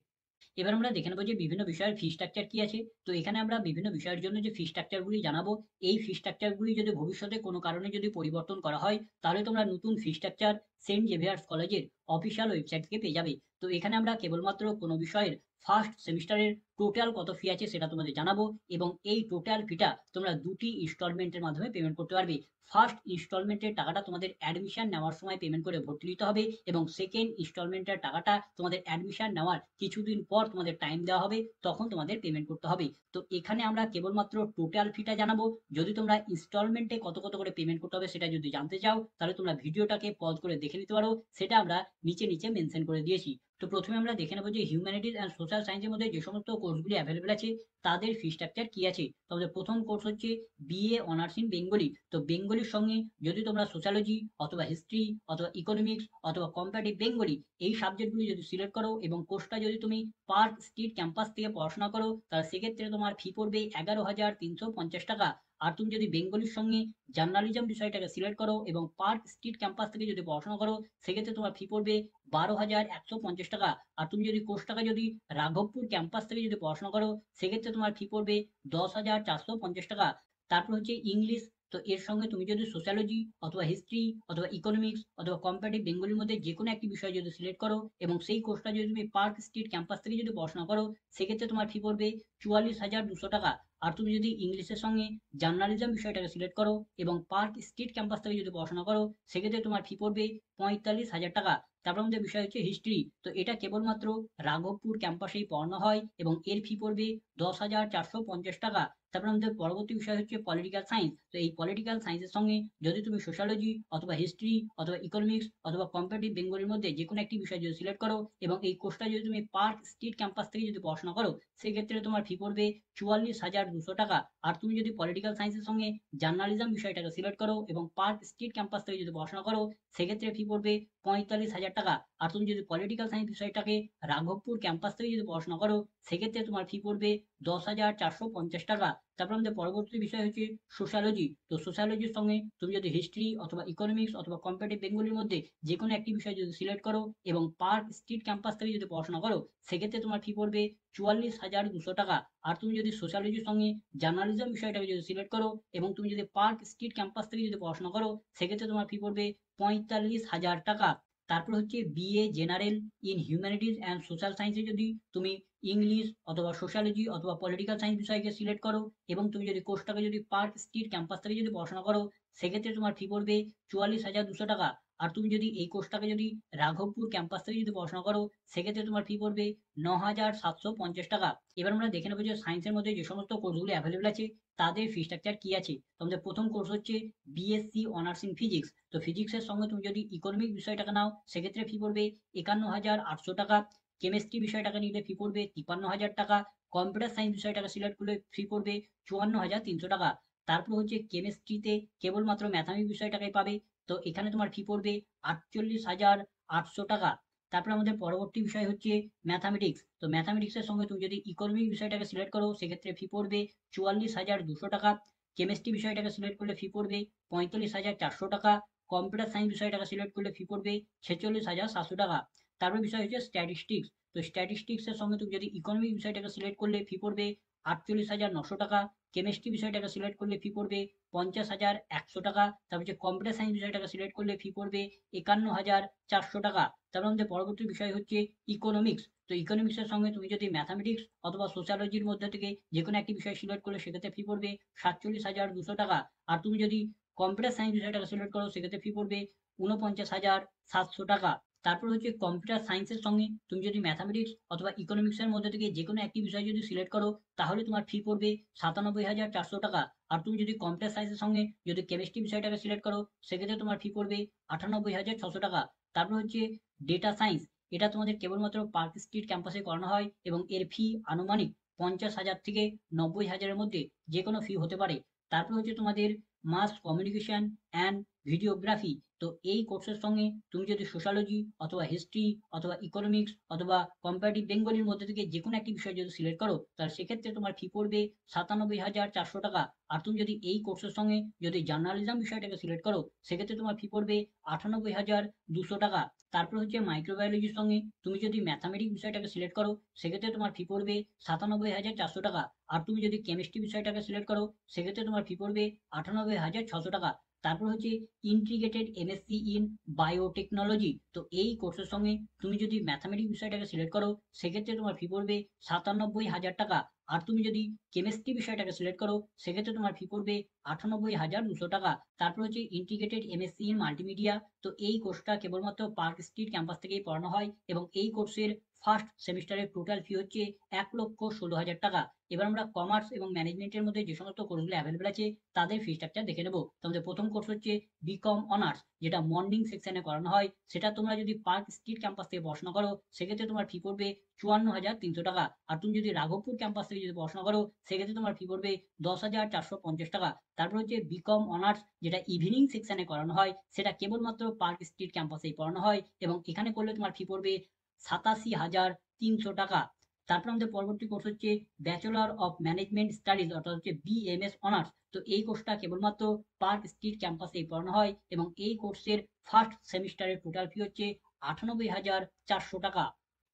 এবার আমরা দেখে নেবো যে বিভিন্ন বিষয়ের ফি স্ট্রাকচার কি আছে। তো এখানে আমরা বিভিন্ন বিষয়ের জন্য যে ফি স্ট্রাকচারগুলি জানাবো, এই ফি স্ট্রাকচারগুলি যদি ভবিষ্যতে কোনো কারণে যদি পরিবর্তন করা হয়, তাহলে তোমরা নতুন ফি স্ট্রাকচার সেন্ট জেভিয়ার্স কলেজের অফিসিয়াল ওয়েবসাইট থেকে পেয়ে যাবে। তো এখানে আমরা কেবলমাত্র কোনো বিষয়ের ফার্স্ট সেমিস্টারের টোটাল কত ফি আছে সেটা তোমাদের জানাবো এবং এই টোটাল ফিটা তোমরা দুটি ইনস্টলমেন্টের মাধ্যমে পেমেন্ট করতে পারবে। ফার্স্ট ইনস্টলমেন্টের টাকাটা তোমাদের অ্যাডমিশন নেওয়ার সময় পেমেন্ট করে ভর্তি নিতে হবে এবং সেকেন্ড ইনস্টলমেন্টের টাকাটা তোমাদের অ্যাডমিশন নেওয়ার কিছুদিন পর তোমাদের টাইম দেওয়া হবে, তখন তোমাদের পেমেন্ট করতে হবে। তো এখানে আমরা কেবলমাত্র টোটাল ফিটা জানাবো। যদি তোমরা ইনস্টলমেন্টে কত কত করে পেমেন্ট করতে হবে সেটা যদি জানতে চাও, তাহলে তোমরা ভিডিওটাকে পজ করে দেখে নিতে পারো, সেটা আমরা নিচে নিচে মেনশন করে দিয়েছি। তো প্রথমে আমরা দেখে নেবো যে হিউম্যানিটিজ অ্যান্ড সোশ্যাল সায়েন্সের মধ্যে যে সমস্ত কোর্সগুলি অ্যাভেলেবল আছে তাদের ফি স্ট্রাকচার কি আছে। তো আমাদের প্রথম কোর্স হচ্ছে বিএ অনার্স ইন বেঙ্গলি। তো বেঙ্গলির সঙ্গে যদি তোমরা সোশ্যালজি অথবা হিস্ট্রি অথবা ইকোনমিক্স অথবা কম্পারেটিভ বেঙ্গলি এই সাবজেক্টগুলি যদি সিলেক্ট করো এবং কোর্সটা যদি তুমি পার্ক স্ট্রিট ক্যাম্পাস থেকে পড়াশোনা করো, তাহলে সেক্ষেত্রে তোমার ফি পড়বে 11,350 টাকা। আর তুমি যদি বেঙ্গলির সঙ্গে জার্নালিজম বিষয়টাকে সিলেক্ট করো এবং পার্ক স্ট্রিট ক্যাম্পাস থেকে যদি পড়াশোনা করো, সেক্ষেত্রে তোমার ফি পড়বে 12,150 টাকা। আর তুমি যদি কোর্সটাকে যদি রাঘবপুর ক্যাম্পাস থেকে যদি পড়াশোনা করো, সেক্ষেত্রে তোমার ফি পড়বে 10,450 টাকা। তারপর হচ্ছে ইংলিশ, তো এর সঙ্গে তুমি যদি সোশ্যালজি অথবা হিস্ট্রি অথবা ইকোনমিক্স অথবা কম্পারেটিভ বেঙ্গলির মধ্যে যে কোনো একটি বিষয় যদি সিলেক্ট করো এবং সেই কোর্সটা যদি তুমি পার্ক স্ট্রিট ক্যাম্পাস থেকে যদি পড়াশোনা করো, সেক্ষেত্রে তোমার ফি পড়বে 44,200 টাকা। আর তুমি যদি ইংলিশের সঙ্গে জার্নালিজম বিষয়টাকে সিলেক্ট করো এবং পার্ক স্ট্রিট ক্যাম্পাস থেকে যদি পড়াশোনা করো, সেক্ষেত্রে তোমার ফি পড়বে 45,000 টাকা। তারপর আমাদের বিষয় হচ্ছে হিস্ট্রি। তো এটা কেবলমাত্র রাঘবপুর ক্যাম্পাসেই পড়ানো হয় এবং এর ফি পড়বে 10,450 টাকা। তারপর আমাদের পরবর্তী বিষয় হচ্ছে পলিটিক্যাল সায়েন্স। তো এই পলিটিক্যাল সায়েন্সের সঙ্গে যদি তুমি সোশ্যালজি অথবা হিস্ট্রি অথবা ইকোনমিক্স অথবা কম্পারেটিভ বেঙ্গলির মধ্যে যে কোনো একটি বিষয় যদি সিলেক্ট করো এবং এই কোর্সটা যদি তুমি পার্ক স্ট্রিট ক্যাম্পাস থেকে যদি পড়াশোনা করো, সেক্ষেত্রে তোমার ফি পড়বে 44,200 টাকা। আর তুমি যদি পলিটিক্যাল সায়েন্সের সঙ্গে জার্নালিজম বিষয়টাকে সিলেক্ট করো এবং পার্ক স্ট্রিট ক্যাম্পাস থেকে যদি পড়াশোনা করো, সেক্ষেত্রে ফি পড়বে 45,000 টাকা। আর তুমি যদি পলিটিক্যাল সায়েন্স বিষয়টাকে রাঘবপুর ক্যাম্পাস থেকে যদি পড়াশোনা করো, সেক্ষেত্রে তোমার ফি পড়বে 10,450 টাকা। তারপর আমাদের পরবর্তী বিষয় হচ্ছে সোশ্যালজি। তো সোশ্যালজির সঙ্গে তুমি যদি হিস্ট্রি অথবা ইকোনমিক্স অথবা কম্পারেটিভ বেঙ্গলির মধ্যে যে কোনো একটি বিষয় যদি সিলেক্ট করো এবং পার্ক স্ট্রিট ক্যাম্পাস থেকে যদি পড়াশোনা করো, সেক্ষেত্রে তোমার ফি পড়বে 44,200 টাকা। আর তুমি যদি সোশ্যালজির সঙ্গে জার্নালিজম বিষয়টাকে যদি সিলেক্ট করো এবং তুমি যদি পার্ক স্ট্রিট ক্যাম্পাস থেকে যদি পড়াশোনা করো, সেক্ষেত্রে তোমার ফি পড়বে 45,000 টাকা। তারপর হচ্ছে BA general in humanities and social সায়েন্সে যদি তুমি ইংলিশ অথবা সোশ্যালজি অথবা পলিটিক্যাল সায়েন্স বিষয়কে সিলেক্ট করো এবং তুমি যদি কোর্সটাকে যদি পার্ক স্ট্রিট ক্যাম্পাস থেকে যদি পড়াশোনা করো, সেক্ষেত্রে তোমার ফি পড়বে 44,200 টাকা। আর তুমি যদি এই কোর্সটাকে যদি রাঘবপুর ক্যাম্পাস থেকে যদি পড়াশোনা করো, সেক্ষেত্রে তোমার ফি পড়বে 9,750 টাকা। এবার আমরা দেখে নেবো যে সায়েন্সের মধ্যে যে সমস্ত কোর্সগুলি অ্যাভেলেবল আছে তাদের ফি স্ট্রাকচার কি আছে। তো আমাদের প্রথম কোর্স হচ্ছে বিএসসি অনার্স ইন ফিজিক্স। তো ফিজিক্সের সঙ্গে তুমি যদি ইকোনমিক বিষয়টাকে নাও, সেক্ষেত্রে ফি পড়বে 51,800 টাকা। কেমিস্ট্রি বিষয়টাকে নিলে ফি পড়বে 53,000 টাকা। কম্পিউটার সায়েন্স বিষয়টাকে সিলেক্ট করলে ফি পড়বে 54,300 টাকা। তারপর হচ্ছে কেমিস্ট্রিতে কেবলমাত্র ম্যাথামেটিক্স বিষয়টাকে পাবে, তো এখানে তোমার ফি পড়বে 48,800 টাকা। তারপর আমাদের পরবর্তী বিষয় হচ্ছে ম্যাথামেটিক্স। তো ম্যাথামেটিক্সের সঙ্গে তুমি যদি ইকোনমিক বিষয়টাকে সিলেক্ট করো, সেক্ষেত্রে ফি পড়বে 44,200 টাকা। কেমিস্ট্রি বিষয়টাকে সিলেক্ট করলে ফি পড়বে 45,400 টাকা। কম্পিউটার সায়েন্স বিষয়টাকে সিলেক্ট করলে ফি পড়বে 46,700 টাকা। তারপর বিষয় হচ্ছে স্ট্যাটিস্টিক্স। তো স্ট্যাটিস্টিক্সের সঙ্গে তুমি যদি ইকোনমিক বিষয়টাকে সিলেক্ট করলে ফি পড়বে 48,900 টাকা। কেমিস্ট্রি বিষয়টাকে সিলেক্ট করলে ফি পড়বে 50,100 টাকা। তারপর হচ্ছে কম্পিউটার সায়েন্স বিষয়টাকে সিলেক্ট করলে ফি পড়বে 51,400 টাকা। তারপর আমাদের পরবর্তী বিষয় হচ্ছে ইকোনমিক্স। তো ইকোনমিক্সের সঙ্গে তুমি যদি ম্যাথামেটিক্স অথবা সোশ্যালজির মধ্যে থেকে যে কোনো একটি বিষয় সিলেক্ট করলে, সেক্ষেত্রে ফি পড়বে 47,200 টাকা। আর তুমি যদি কম্পিউটার সায়েন্স বিষয়টাকে সিলেক্ট করো, সেক্ষেত্রে ফি পড়বে 49,700 টাকা। তারপর হচ্ছে কম্পিউটার সায়েন্সের সঙ্গে তুমি যদি ম্যাথামেটিক্স অথবা ইকোনমিক্সের মধ্যে থেকে যে কোনো একটি বিষয় যদি সিলেক্ট করো, তাহলে তোমার ফি পড়বে 97,400 টাকা। আর তুমি যদি কম্পিউটার সায়েন্সের সঙ্গে যদি কেমিস্ট্রি বিষয়টাকে সিলেক্ট করো, সেক্ষেত্রে তোমার ফি পড়বে 98,600 টাকা। তারপর হচ্ছে ডেটা সায়েন্স। এটা তোমাদের কেবলমাত্র পার্ক স্ট্রিট ক্যাম্পাসে করানো হয় এবং এর ফি আনুমানিক 50,000 থেকে 90,000-এর মধ্যে যে কোনো ফি হতে পারে। তারপর হচ্ছে তোমাদের মাস কমিউনিকেশন অ্যান্ড ভিডিওগ্রাফি। তো এই কোর্সের সঙ্গে তুমি যদি সোশ্যালজি অথবা হিস্ট্রি অথবা ইকোনমিক্স অথবা কম্পারেটিভ বেঙ্গলির মধ্যে থেকে যে কোনো একটি বিষয় যদি সিলেক্ট করো, তাহলে সেক্ষেত্রে তোমার ফি পড়বে 97,400 টাকা। আর তুমি যদি এই কোর্সের সঙ্গে যদি জার্নালিজম বিষয়টাকে সিলেক্ট করো, সেক্ষেত্রে তোমার ফি পড়বে 98,200 টাকা। তারপর হচ্ছে মাইক্রোবায়োলজির সঙ্গে তুমি যদি ম্যাথামেটিক্স বিষয়টাকে সিলেক্ট করো, সেক্ষেত্রে তোমার ফি পড়বে 97,400 টাকা। আর তুমি যদি কেমিস্ট্রি বিষয়টাকে সিলেক্ট করো, সেক্ষেত্রে তোমার ফি পড়বে 98,600 টাকা। তারপর হচ্ছে ইন্টিগ্রেটেড এমএসসি ইন বায়োটেকনোলজি। তো এই কোর্সের সঙ্গে তুমি যদি ম্যাথামেটিক্স বিষয়টাকে সিলেক্ট করো, সেক্ষেত্রে তোমার ফি পড়বে 97,000 টাকা। আর তুমি যদি কেমিস্ট্রি বিষয়টাকে সিলেক্ট করো, সেক্ষেত্রে তোমার ফি পড়বে 98,200 টাকা। তারপর হচ্ছে ইন্টিগ্রেটেড এমএসসি ইন মাল্টিমিডিয়া। তো এই কোর্সটা কেবলমাত্র পার্ক স্ট্রিট ক্যাম্পাস থেকেই পড়ানো হয় এবং এই কোর্সের ফার্স্ট সেমিস্টারের টোটাল ফি হচ্ছে 1,16,000 টাকা। এবার আমরা কমার্স এবং ম্যানেজমেন্টের মধ্যে যে সমস্ত কোর্সগুলো অ্যাভেলেবল আছে তাদের ফি স্ট্রাকচার দেখে নেবো। তো আমাদের প্রথম কোর্স হচ্ছে বিকম অনার্স, যেটা মর্নিং সেকশনে করানো হয়। সেটা তোমরা যদি পার্ক স্ট্রিট ক্যাম্পাস থেকে পড়াশোনা করো, সেক্ষেত্রে তোমার ফি পড়বে 54,300 টাকা। আর তুমি যদি রাঘবপুর ক্যাম্পাস থেকে যদি পড়াশোনা করো, সেক্ষেত্রে তোমার ফি পড়বে 10,450 টাকা। তারপর হচ্ছে বিকম অনার্স, যেটা ইভিনিং সেকশনে করানো হয়, সেটা কেবলমাত্র পার্ক স্ট্রিট ক্যাম্পাসেই পড়ানো হয় এবং এখানে করলে তোমার ফি পড়বে 87,300 টাকা। তারপর আমাদের পরবর্তী কোর্স হচ্ছে ব্যাচেলর অফ ম্যানেজমেন্ট স্টাডিজ, অর্থাৎ হচ্ছে বিএমএস অনার্স। তো এই কোর্সটা কেবলমাত্র পার্ক স্ট্রিট ক্যাম্পাসেই পড়ানো হয় এবং এই কোর্সের ফার্স্ট সেমিস্টারের টোটাল ফি হচ্ছে 98,400 টাকা।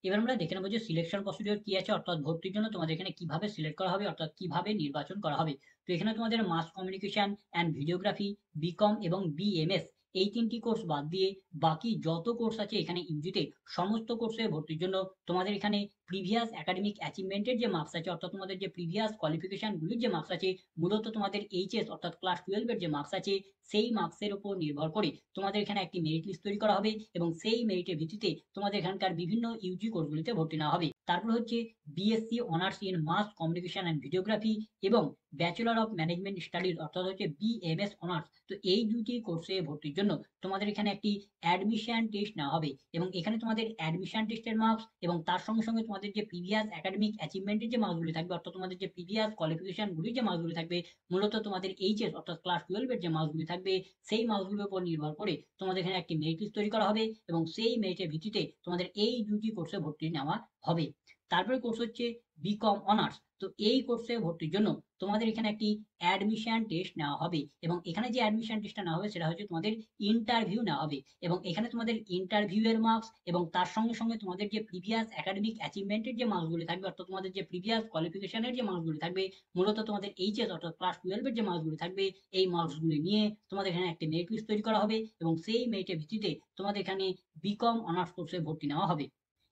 এবার আমরা দেখে নেবো যে সিলেকশন প্রসিডিওর কি আছে, অর্থাৎ ভর্তির জন্য তোমাদের এখানে কিভাবে সিলেক্ট করা হবে, অর্থাৎ কিভাবে নির্বাচন করা হবে। তো এখানে তোমাদের mass communication and videography, BCom এবং বিএমএস, এই ৩টি কোর্স বাদ দিয়ে বাকি যত কোর্স আছে এখানে ইউজিতে, সমস্ত কোর্সে ভর্তির জন্য তোমাদের এখানে প্রিভিয়াস একাডেমিক অ্যাচিভমেন্টের যে মার্কস আছে, অর্থাৎ তোমাদের যে প্রিভিয়াস কোয়ালিফিকেশনগুলির যে মার্কস আছে, মূলত তোমাদের এইচএস অর্থাৎ ক্লাস 12 এর যে মার্কস আছে, সেই মার্কসের উপর নির্ভর করে তোমাদের এখানে একটি মেরিট লিস্ট তৈরি করা হবে এবং সেই মেরিটের ভিত্তিতে তোমাদের এখানকার বিভিন্ন ইউজি কোর্সগুলিতে ভর্তি নেওয়া হবে। তারপর হচ্ছে BSc honours in mass communication and videography এবং ব্যাচেলর অফ ম্যানেজমেন্ট স্টাডিজ অর্থাৎ হচ্ছে বিএমএস অনার্স। তো এই দুটি কোর্সে ভর্তির জন্য তোমাদের এখানে একটি অ্যাডমিশন টেস্ট নেওয়া হবে এবং এখানে তোমাদের অ্যাডমিশন টেস্টের মার্কস এবং তার সঙ্গে সঙ্গে তোমাদের যে প্রিভিয়াস একাডেমিক অ্যাচিভমেন্টের যে মার্কসগুলি থাকবে, অর্থাৎ তোমাদের যে প্রিভিয়াস কোয়ালিফিকেশনগুলির যে মার্কসগুলি থাকবে, মূলত তোমাদের এইচএস অর্থাৎ ক্লাস 12 এর যে মার্কসগুলি থাকবে, সেই মার্কসগুলির উপর নির্ভর করে তোমাদের এখানে একটি মেরিট লিস্ট তৈরি করা হবে এবং সেই মেরিটের ভিত্তিতে তোমাদের এই দুটি কোর্সে ভর্তি নেওয়া হবে। তারপরে কোর্স হচ্ছে বিকম অনার্স। তো এই কোর্সে ভর্তির জন্য তোমাদের এখানে একটি অ্যাডমিশন টেস্ট নেওয়া হবে এবং এখানে যে অ্যাডমিশন টেস্টটা নেওয়া হবে সেটা হচ্ছে তোমাদের ইন্টারভিউ নেওয়া হবে এবং এখানে তোমাদের ইন্টারভিউ এর মার্কস এবং তার সঙ্গে সঙ্গে তোমাদের যে প্রিভিয়াস একাডেমিক অ্যাচিভমেন্টের যে মার্কসগুলি থাকবে, অর্থাৎ তোমাদের যে প্রিভিয়াস কোয়ালিফিকেশনের যে মার্কসগুলি থাকবে, মূলত তোমাদের এইচএস অর্থাৎ ক্লাস 12 এর যে মার্কসগুলি থাকবে, এই মার্কসগুলি নিয়ে তোমাদের এখানে একটি মেরিট লিস্ট তৈরি করা হবে এবং সেই মেরিটের ভিত্তিতে তোমাদের এখানে বিকম অনার্স কোর্সে ভর্তি নেওয়া হবে।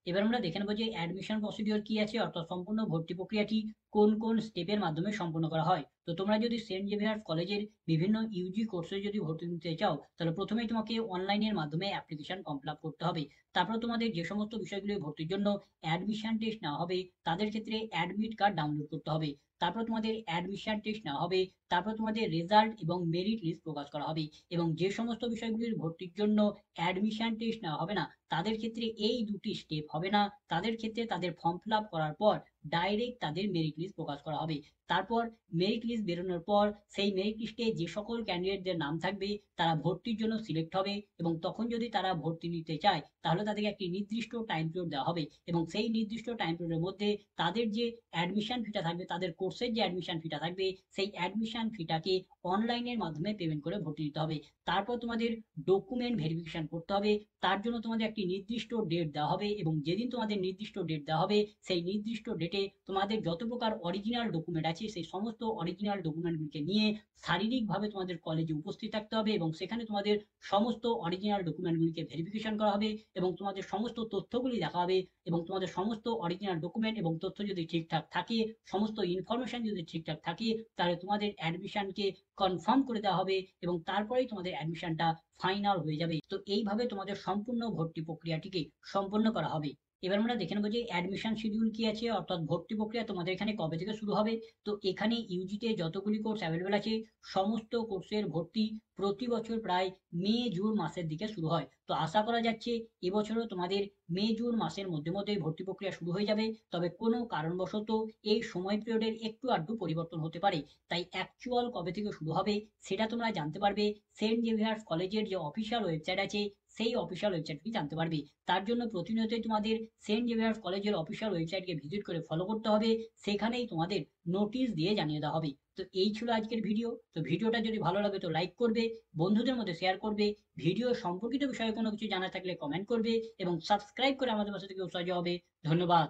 এবার আমরা দেখে নেবো যে অ্যাডমিশন প্রসিডিওর কি আছে, অর্থাৎ সম্পূর্ণ ভর্তি প্রক্রিয়াটি কোন কোন স্টেপের মাধ্যমে সম্পন্ন করা হয়। তো তোমরা যদি সেন্ট জেভিয়ার্স কলেজের বিভিন্ন ইউজি কোর্সে যদি ভর্তি নিতে চাও, তাহলে প্রথমেই তোমাকে অনলাইনের মাধ্যমে অ্যাপ্লিকেশন ফর্ম ফিল আপ করতে হবে। তারপর তোমাদের যে সমস্ত বিষয়গুলি ভর্তির জন্য অ্যাডমিশন টেস্ট নেওয়া হবে, তাদের ক্ষেত্রে অ্যাডমিট কার্ড ডাউনলোড করতে হবে। তারপর তোমাদের অ্যাডমিশন টেস্ট নেওয়া হবে, তারপর তোমাদের রেজাল্ট এবং মেরিট লিস্ট প্রকাশ করা হবে এবং যে সমস্ত বিষয়গুলির ভর্তির জন্য অ্যাডমিশন টেস্ট নেওয়া হবে না, তাদের ক্ষেত্রে এই দুটি স্টেপ হবে না। তাদের ক্ষেত্রে তাদের ফর্ম ফিল আপ করার পর ডাইরেক্ট তাদের মেরিট লিস্ট প্রকাশ করা হবে। তারপর মেরিট লিস্ট বেরোনোর পর সেই মেরিট লিস্টে যে সকল ক্যান্ডিডেটদের নাম থাকবে তারা ভর্তির জন্য সিলেক্ট হবে এবং তখন যদি তারা ভর্তি নিতে চায় তাহলে তাদেরকে একটি নির্দিষ্ট টাইম পিরিয়ড দেওয়া হবে এবং সেই নির্দিষ্ট টাইম পিরিয়ডের মধ্যে তাদের যে অ্যাডমিশন ফিটা থাকবে, তাদের কোর্সের যে অ্যাডমিশন ফিটা থাকবে, সেই অ্যাডমিশন ফিটাকে অনলাইনের মাধ্যমে পেমেন্ট করে ভর্তি নিতে হবে। তারপর তোমাদের ডকুমেন্ট ভেরিফিকেশন করতে হবে। তার জন্য তোমাদের একটি নির্দিষ্ট ডেট দেওয়া হবে এবং যেদিন তোমাদের নির্দিষ্ট ডেট দেওয়া হবে সেই নির্দিষ্ট ডেটে তোমাদের যত প্রকার অরিজিনাল ডকুমেন্ট আছে সেই সমস্ত অরিজিনাল ডকুমেন্টগুলিকে নিয়ে শারীরিকভাবে তোমাদের কলেজে উপস্থিত থাকতে হবে এবং সেখানে তোমাদের সমস্ত অরিজিনাল ডকুমেন্টগুলিকে ভেরিফিকেশন করা হবে এবং তোমাদের সমস্ত তথ্যগুলি দেখা হবে এবং তোমাদের সমস্ত অরিজিনাল ডকুমেন্ট এবং তথ্য যদি ঠিকঠাক থাকে, সমস্ত ইনফরমেশন যদি ঠিকঠাক থাকে, তাহলে তোমাদের অ্যাডমিশনকে কনফার্ম করে দেওয়া হবে এবং তারপরেই তোমাদের অ্যাডমিশনটা ফাইনাল হয়ে যাবে। তো এইভাবে তোমাদের সম্পূর্ণ ভর্তি প্রক্রিয়াটিকে সম্পন্ন করা হবে। এবার আমরা দেখে নেবো যে অ্যাডমিশন শিডিউল কি আছে, অর্থাৎ ভর্তি প্রক্রিয়া তোমাদের এখানে কবে থেকে শুরু হবে। তো এখানে ইউজিতে যতগুলি কোর্স অ্যাভেলেবেল আছে সমস্ত কোর্সের ভর্তি প্রতি বছর প্রায় মে জুন মাসের দিকে শুরু হয়। তো আশা করা যাচ্ছে এবছরও তোমাদের মে জুন মাসের মধ্যে মধ্যেই ভর্তি প্রক্রিয়া শুরু হয়ে যাবে। তবে কোনো কারণবশত এই সময় পিরিয়ডের একটু আধটু পরিবর্তন হতে পারে, তাই অ্যাকচুয়াল কবে থেকে শুরু হবে সেটা তোমরা জানতে পারবে সেন্ট জেভিয়ার্স কলেজের যে অফিসিয়াল ওয়েবসাইট আছে সেই অফিসিয়াল ওয়েবসাইটটি জানতে পারবে। তার জন্য প্রতিনিয়তই তোমাদের সেন্ট জেভিয়ার্স কলেজের অফিসিয়াল ওয়েবসাইটকে ভিজিট করে ফলো করতে হবে, সেখানেই তোমাদের নোটিশ দিয়ে জানিয়ে দেওয়া হবে। তো এই ছিল আজকের ভিডিও। তো ভিডিওটা যদি ভালো লাগে তো লাইক করবে, বন্ধুদের মধ্যে শেয়ার করবে, ভিডিও সম্পর্কিত বিষয়ে কোনো কিছু জানা থাকলে কমেন্ট করবে এবং সাবস্ক্রাইব করে আমাদের পাশে থেকে উৎসাহ হবে। ধন্যবাদ।